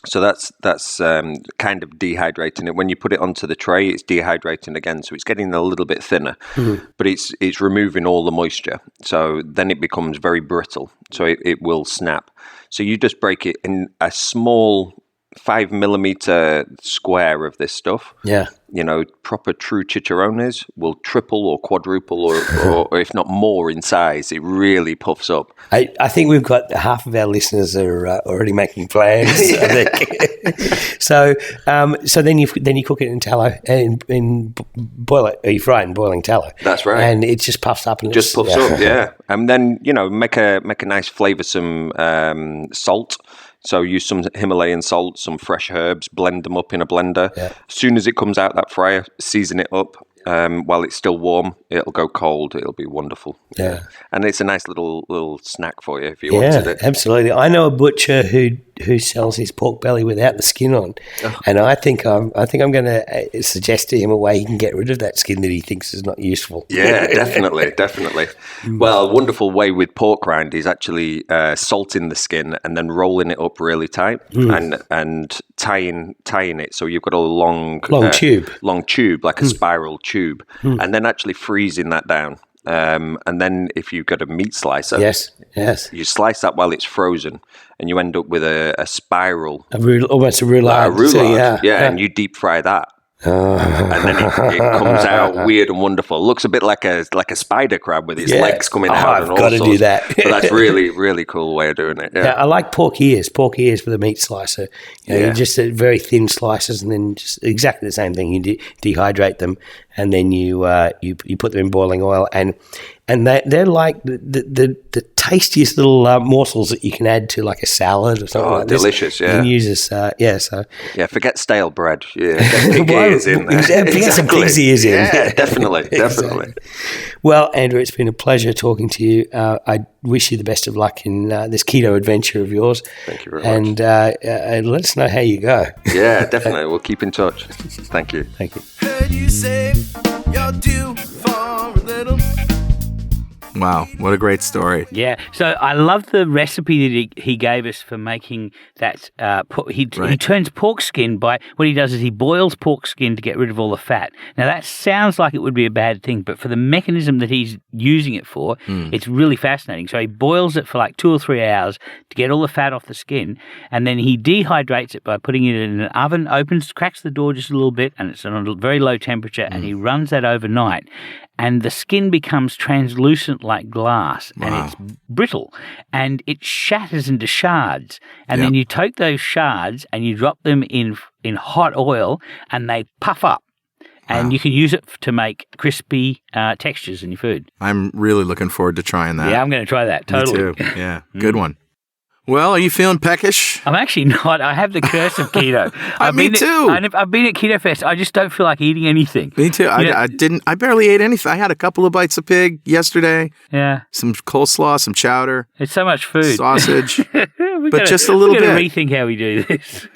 So that's kind of dehydrating it. When you put it onto the tray, it's dehydrating again, so it's getting a little bit thinner, but it's removing all the moisture. So then it becomes very brittle, so it will snap. So you just break it in a small 5 millimeter square of this stuff. Yeah. Proper true chicharrones will triple or quadruple or if not more in size. It really puffs up. I think we've got half of our listeners are already making plans. I think. So then you cook it in tallow and boil it. Or you fry it in boiling tallow. That's right. And it just puffs up and puffs up. Yeah. And then make a nice flavoursome salt. So use some Himalayan salt, some fresh herbs, blend them up in a blender. Yeah. As soon as it comes out that fryer, season it up. While it's still warm, it'll go cold. It'll be wonderful. Yeah. And it's a nice little snack for you if you wanted it. Absolutely. I know a butcher who sells his pork belly without the skin on, and I think I'm going to suggest to him a way he can get rid of that skin that he thinks is not useful. Yeah, definitely. Well, a wonderful way with pork rind is actually salting the skin and then rolling it up really tight and tying it so you've got a long tube, like a spiral tube, and then actually freezing that down. And then if you've got a meat slicer, yes, you slice that while it's frozen, and you end up with a spiral, almost a roulade. And you deep fry that. And then it comes out weird and wonderful. It looks a bit like a spider crab with its legs coming out. I've got to do that. But that's really, really cool way of doing it. Yeah, I like pork ears for the meat slicer. You just very thin slices, and then just exactly the same thing. You dehydrate them, and then you put them in boiling oil, and they're like the tastiest little morsels that you can add to like a salad or something like delicious, this. You can use this, forget stale bread. Yeah, get pig ears in there. Get some pig's ears in. Yeah, definitely. Well, Andrew, it's been a pleasure talking to you. I wish you the best of luck in this keto adventure of yours. Thank you very much. And let us know how you go. Yeah, definitely. We'll keep in touch. Thank you. Heard you say you're due for a little. Wow, what a great story. Yeah, so I love the recipe that he gave us for making that. He turns pork skin by what he does is he boils pork skin to get rid of all the fat. Now that sounds like it would be a bad thing, but for the mechanism that he's using it for, it's really fascinating. So he boils it for like 2 or 3 hours to get all the fat off the skin, and then he dehydrates it by putting it in an oven, cracks the door just a little bit, and it's on a very low temperature, and he runs that overnight. And the skin becomes translucent like glass, and it's brittle, and it shatters into shards. And then you take those shards and you drop them in hot oil, and they puff up. And you can use it to make crispy textures in your food. I'm really looking forward to trying that. Yeah, I'm going to try that. Totally. Me too. Yeah, good one. Well, are you feeling peckish? I'm actually not. I have the curse of keto. Me too. I've been at Keto Fest. I just don't feel like eating anything. Me too. I barely ate anything. I had a couple of bites of pig yesterday. Yeah. Some coleslaw, some chowder. It's so much food. Sausage. But just a little bit. We've got to rethink how we do this.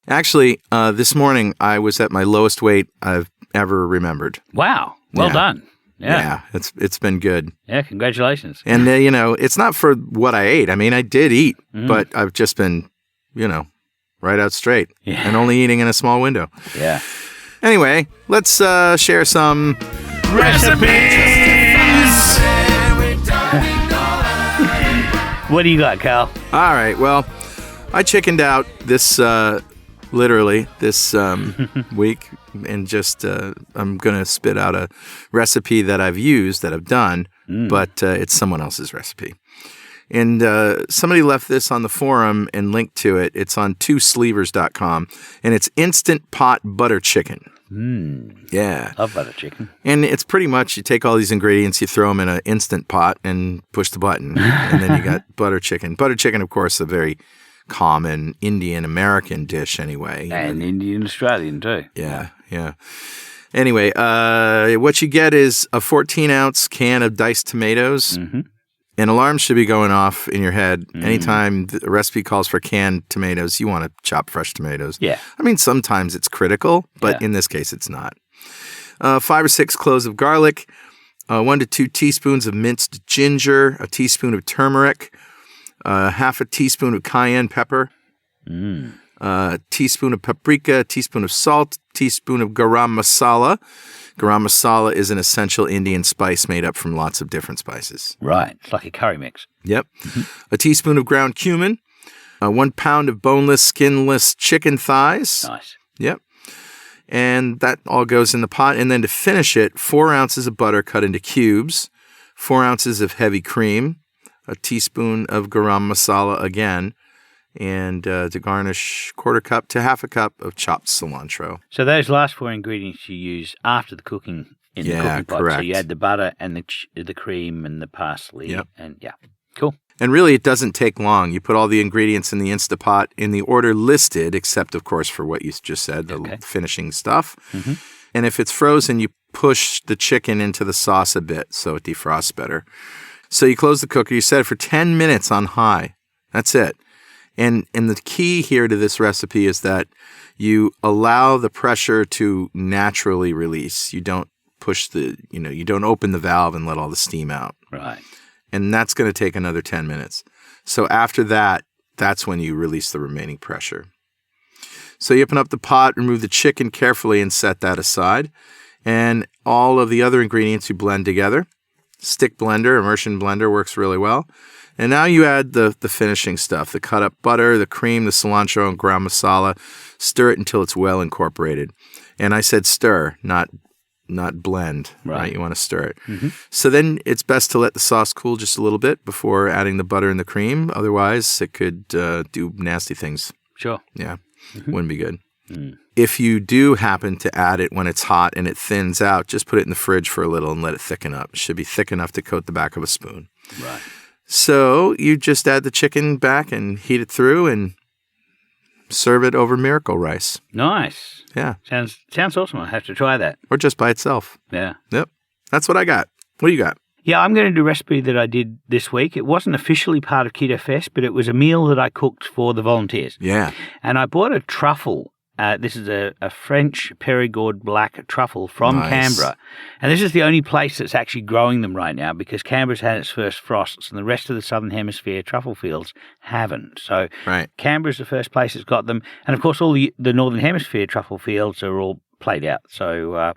Actually, this morning I was at my lowest weight I've ever remembered. Wow. Well done. Yeah, it's been good. Yeah, congratulations. And, it's not for what I ate. I mean, I did eat, but I've just been, right out straight and only eating in a small window. Yeah. Anyway, let's share some recipes. What do you got, Carl? All right. Well, I chickened out this week, and just I'm going to spit out a recipe that I've used, that I've done, but it's someone else's recipe. And somebody left this on the forum and linked to it. It's on twosleevers.com, and it's Instant Pot Butter Chicken. Yeah. Love butter chicken. And it's pretty much, you take all these ingredients, you throw them in an Instant Pot and push the button, and then you got butter chicken. Butter chicken, of course, a very common Indian-American dish anyway. And Indian-Australian too. Yeah. Anyway, what you get is a 14-ounce can of diced tomatoes. An alarm should be going off in your head anytime the recipe calls for canned tomatoes. You want to chop fresh tomatoes. Yeah. I mean, sometimes it's critical, but in this case, it's not. 5 or 6 cloves of garlic, 1 to 2 teaspoons of minced ginger, a teaspoon of turmeric, half a teaspoon of cayenne pepper, a teaspoon of paprika, a teaspoon of salt, teaspoon of garam masala. Garam masala is an essential Indian spice made up from lots of different spices. Right. It's like a curry mix. Yep. A teaspoon of ground cumin, 1 pound of boneless, skinless chicken thighs. Nice. Yep. And that all goes in the pot. And then to finish it, 4 ounces of butter cut into cubes, 4 ounces of heavy cream, a teaspoon of garam masala again, and to garnish, 1/4 cup to 1/2 cup of chopped cilantro. So those last 4 ingredients you use after the cooking in the cooking pot. Correct. So you add the butter and the cream and the parsley. Yep. And cool. And really, it doesn't take long. You put all the ingredients in the Instapot in the order listed, except, of course, for what you just said, the finishing stuff. Mm-hmm. And if it's frozen, you push the chicken into the sauce a bit so it defrosts better. So you close the cooker. You set it for 10 minutes on high. That's it. And the key here to this recipe is that you allow the pressure to naturally release. You don't you don't open the valve and let all the steam out. Right. And that's going to take another 10 minutes. So after that, that's when you release the remaining pressure. So you open up the pot, remove the chicken carefully, and set that aside. And all of the other ingredients you blend together. Stick blender, immersion blender works really well. And now you add the finishing stuff, the cut up butter, the cream, the cilantro, and ground masala. Stir it until it's well incorporated. And I said stir, not blend, right? You want to stir it. Mm-hmm. So then it's best to let the sauce cool just a little bit before adding the butter and the cream. Otherwise, it could do nasty things. Sure. Yeah, wouldn't be good. If you do happen to add it when it's hot and it thins out, just put it in the fridge for a little and let it thicken up. It should be thick enough to coat the back of a spoon. Right. So you just add the chicken back and heat it through and serve it over miracle rice. Nice. Yeah. Sounds awesome. I'll have to try that. Or just by itself. Yeah. Yep. That's what I got. What do you got? Yeah, I'm going to do a recipe that I did this week. It wasn't officially part of Keto Fest, but it was a meal that I cooked for the volunteers. Yeah. And I bought a truffle. This is a French Périgord black truffle from Canberra. And this is the only place that's actually growing them right now because Canberra's had its first frosts and the rest of the Southern Hemisphere truffle fields haven't. So Canberra's the first place that's got them. And, of course, all the Northern Hemisphere truffle fields are all played out, so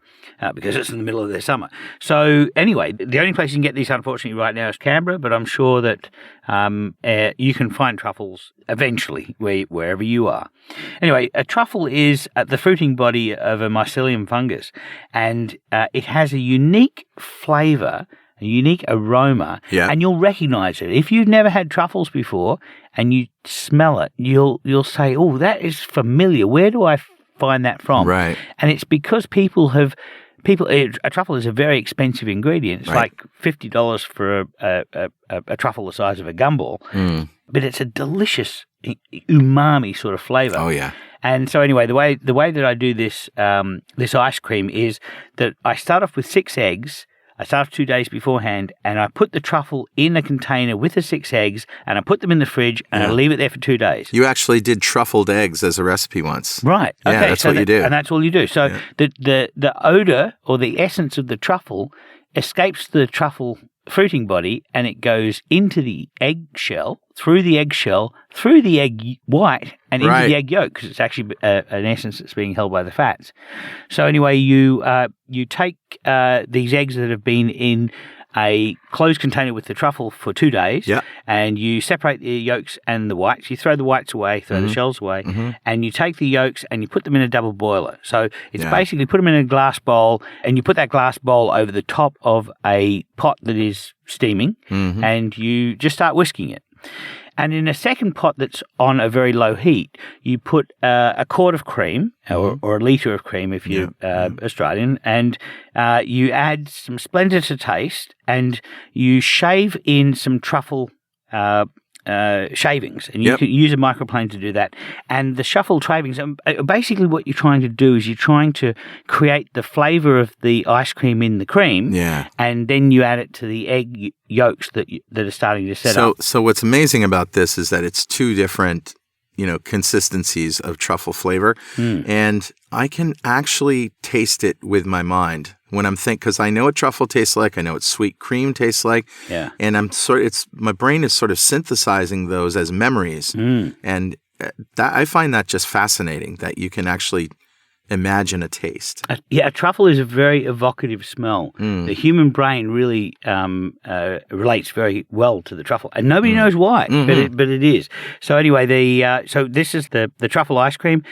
because it's in the middle of their summer. So anyway, the only place you can get these, unfortunately, right now is Canberra, but I'm sure that you can find truffles eventually wherever you are. Anyway, a truffle is the fruiting body of a mycelium fungus, and it has a unique flavour, a unique aroma, and you'll recognise it. If you've never had truffles before and you smell it, you'll say, "Oh, that is familiar. Where do I find that from?" Right. And it's because a truffle is a very expensive ingredient. It's like $50 for a truffle the size of a gumball. But it's a delicious umami sort of flavor. Oh yeah. And so anyway, the way that I do this this ice cream is that I start off with 6 eggs. I start off 2 days beforehand, and I put the truffle in a container with the 6 eggs, and I put them in the fridge, and I leave it there for 2 days. You actually did truffled eggs as a recipe once. Right. Yeah, okay, that's what you do. And that's all you do. So the odor or the essence of the truffle escapes the truffle fruiting body, and it goes into the eggshell, through the egg white, and into the egg yolk, because it's actually an essence that's being held by the fats. So anyway, you take these eggs that have been in a closed container with the truffle for 2 days, and you separate the yolks and the whites. You throw the whites away, throw the shells away, and you take the yolks and you put them in a double boiler. So it's basically put them in a glass bowl, and you put that glass bowl over the top of a pot that is steaming, and you just start whisking it. And in a second pot that's on a very low heat, you put a quart of cream or a litre of cream if you're Australian, and you add some Splenda to taste, and you shave in some truffle shavings, and you can use a microplane to do that. And the shuffle shavings, basically what you're trying to do is you're trying to create the flavour of the ice cream in the cream, and then you add it to the egg yolks that are starting to set up. So what's amazing about this is that it's 2 different, consistencies of truffle flavor, and I can actually taste it with my mind when I'm because I know what truffle tastes like, I know what sweet cream tastes like, and my brain is sort of synthesizing those as memories, and I find that just fascinating that you can actually imagine a taste. A truffle is a very evocative smell. The human brain really relates very well to the truffle, and nobody knows why, but it is. So anyway, so this is the truffle ice cream.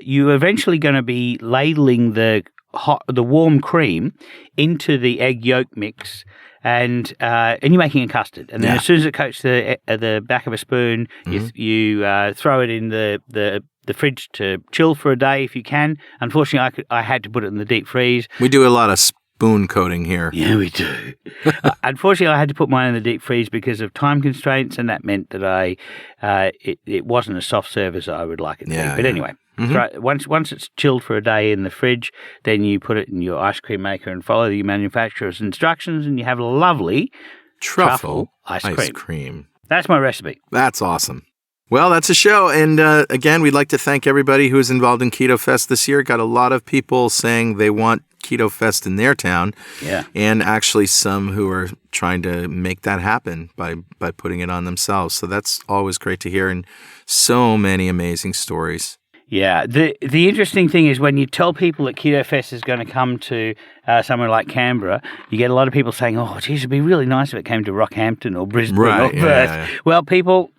You're eventually going to be ladling the warm cream into the egg yolk mix, and you're making a custard. And then as soon as it coats the back of a spoon, you throw it in the fridge to chill for a day if you can. Unfortunately, I had to put it in the deep freeze. We do a lot of spoon coating here. Yeah, we do. Unfortunately, I had to put mine in the deep freeze because of time constraints, and that meant that it wasn't a soft serve as I would like it to be. But anyway, once it's chilled for a day in the fridge, then you put it in your ice cream maker and follow the manufacturer's instructions, and you have a lovely truffle ice cream. That's my recipe. That's awesome. Well, that's a show. And again, we'd like to thank everybody who is involved in Keto Fest this year. Got a lot of people saying they want Keto Fest in their town. Yeah. And actually some who are trying to make that happen by putting it on themselves. So that's always great to hear. And so many amazing stories. Yeah. The interesting thing is when you tell people that Keto Fest is going to come to somewhere like Canberra, you get a lot of people saying, oh, geez, it'd be really nice if it came to Rockhampton or Brisbane or Perth. Yeah. Well, people,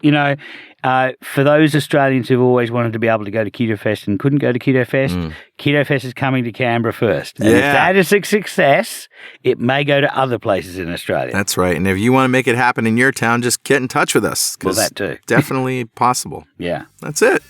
for those Australians who've always wanted to be able to go to Keto Fest and couldn't go to Keto Fest, Keto Fest is coming to Canberra first. And if that is a success, it may go to other places in Australia. That's right. And if you want to make it happen in your town, just get in touch with us. Well, that too. Definitely possible. Yeah. That's it.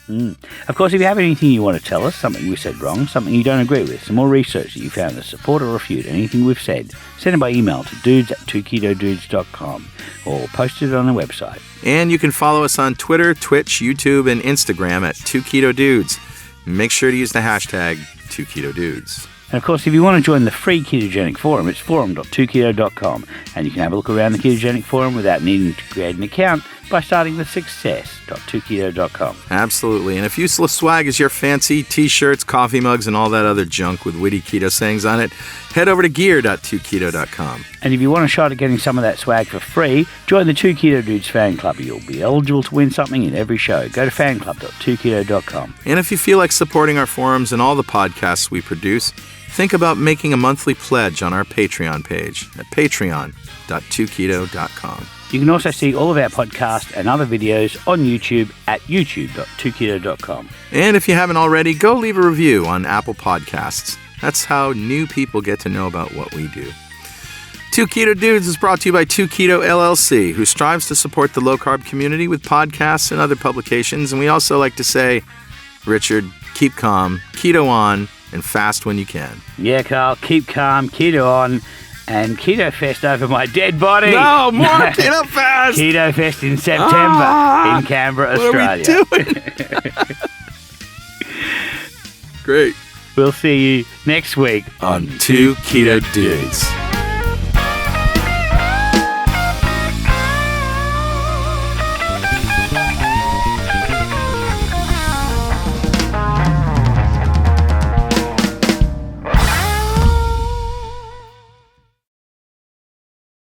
Of course, if you have anything you want to tell us, something we said wrong, something you don't agree with, some more research that you found that support or refute anything we've said, send it by email to dudes@twoketodudes.com or post it on the website. And you can follow us on Twitter, Twitch, YouTube, and Instagram at 2KetoDudes. Make sure to use the hashtag 2KetoDudes. And of course, if you want to join the free ketogenic forum, it's forum.2keto.com, and you can have a look around the ketogenic forum without needing to create an account by starting with success.2keto.com. Absolutely. And if useless swag is your fancy t-shirts, coffee mugs, and all that other junk with witty keto sayings on it, head over to gear.2keto.com. And if you want a shot at getting some of that swag for free, join the 2 Keto Dudes fan club. You'll be eligible to win something in every show. Go to fanclub.2keto.com. And if you feel like supporting our forums and all the podcasts we produce, think about making a monthly pledge on our Patreon page at patreon.2keto.com. You can also see all of our podcasts and other videos on YouTube at youtube.2keto.com. And if you haven't already, go leave a review on Apple Podcasts. That's how new people get to know about what we do. 2 Keto Dudes is brought to you by 2 Keto LLC, who strives to support the low-carb community with podcasts and other publications. And we also like to say, Richard, keep calm, keto on, and fast when you can. Yeah, Carl, keep calm, keto on, and Keto Fest over my dead body. No, more Keto Fest! Keto Fest in September in Canberra, Australia. What are we doing? Great. We'll see you next week on 2 Keto Dudes.